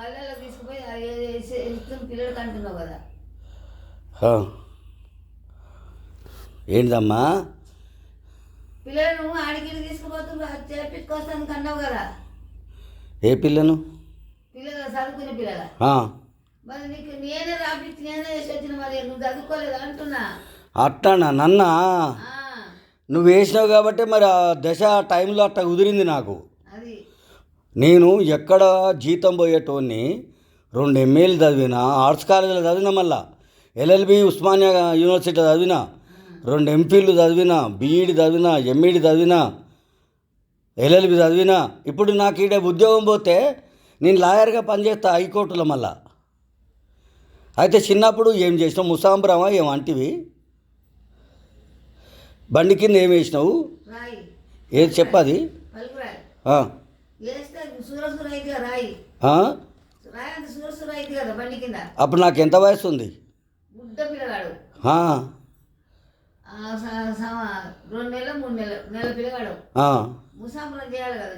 పల్లెల్లో తీసుకుపోయి పిల్లలకి అంటున్నావు కదా. ఏంటమ్మా పిల్లలను ఆడికి తీసుకుపోతున్నా చేపించుకొస్తాను కన్నావు కదా. ఏ పిల్లను? పిల్లలు చదువుకునే పిల్లల. మరి నీకు నేనే రాపించి నేనే వేసి వచ్చిన, మరి నువ్వు చదువుకోలేదు అంటున్నా. అట్టానా నన్నా? నువ్వు వేసినావు కాబట్టి మరి ఆ దశ టైంలో అట్ట కుదిరింది నాకు. అది నేను ఎక్కడ జీతం పోయేటోని 2 MAలు చదివినా, ఆర్ట్స్ కాలేజీలో చదివినా, మళ్ళా LLB ఉస్మానియా యూనివర్సిటీలో చదివినా, 2 MPhilలు చదివినా, BEd చదివినా, MEd చదివినా, LLB చదివినా. ఇప్పుడు నాకు ఈడ ఉద్యోగం పోతే నేను లాయర్గా పనిచేస్తా హైకోర్టులో మళ్ళా. అయితే చిన్నప్పుడు ఏం చేసినావు? ముసాంబ్రమా ఏమంటివి? బండి కింద ఏం వేసినావు? ఏది చెప్పది? అప్పుడు నాకు ఎంత వయసు ఉంది? 2 నెలలు 3 నెలల పిల్లగాడు ముసాంబరం చేయాలి కదా.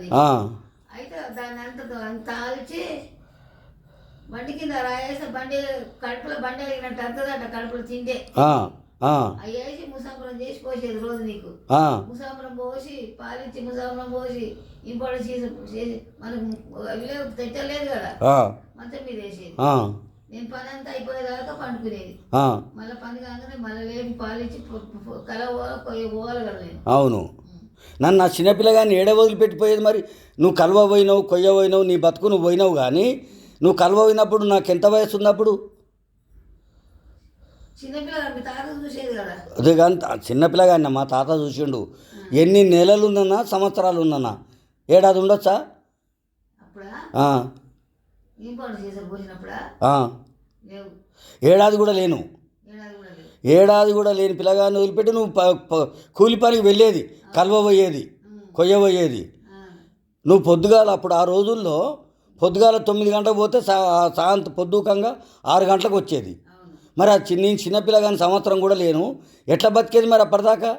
అయితే దాన్ని అంత ఆల్చి బండి కింద రాయేసి బండి కడుపులో బండి అడిగినట్టు అర్థదంట. కడుపులో తిండే అవి వేసి ముసాంబరం చేసి పోసేది రోజు నీకు. ముసాంబరం పోసి పాలించి ముసాంబరం పోసి ఇంపోటి చేసి మనకు తెచ్చలేదు కదా, మంచం మీద వేసేది. నేను పని అంతా అయిపోయేదాకా పండుకునేది. మళ్ళీ పని కాగానే మళ్ళీ లేపి పాలించి కల పోవాలి కదా నేను. అవును, నన్ను నా చిన్నపిల్లగాని ఏడ వదిలిపెట్టిపోయేది. మరి నువ్వు కలవ పోయినావు, కొయ్య పోయినావు, నీ బతుకు నువ్వు పోయినావు. కానీ నువ్వు కలవ పోయినప్పుడు నాకు ఎంత వయసు ఉన్నప్పుడు? అదే కానీ చిన్నపిల్లగాని మా తాత చూసిండు. ఎన్ని నెలలు ఉందన్నా, సంవత్సరాలు ఉందన్నా, ఏడాది ఉండొచ్చా? ఏడాది కూడా లేను. ఏడాది కూడా లేని పిల్లగాన్ని వదిలిపెట్టి నువ్వు కూలి పనికి వెళ్ళేది, కలవ పోయేది, కొయ్య పోయేది. నువ్వు పొద్దుగాల అప్పుడు ఆ రోజుల్లో పొద్దుగాల 9 గంటలకు పోతే సాయంత్రం పొద్దుకంగా 6 గంటలకు వచ్చేది. మరి ఆ చిన్నపిల్లగాని సంవత్సరం కూడా లేను, ఎట్లా బతికేది మరి అప్పటిదాకా?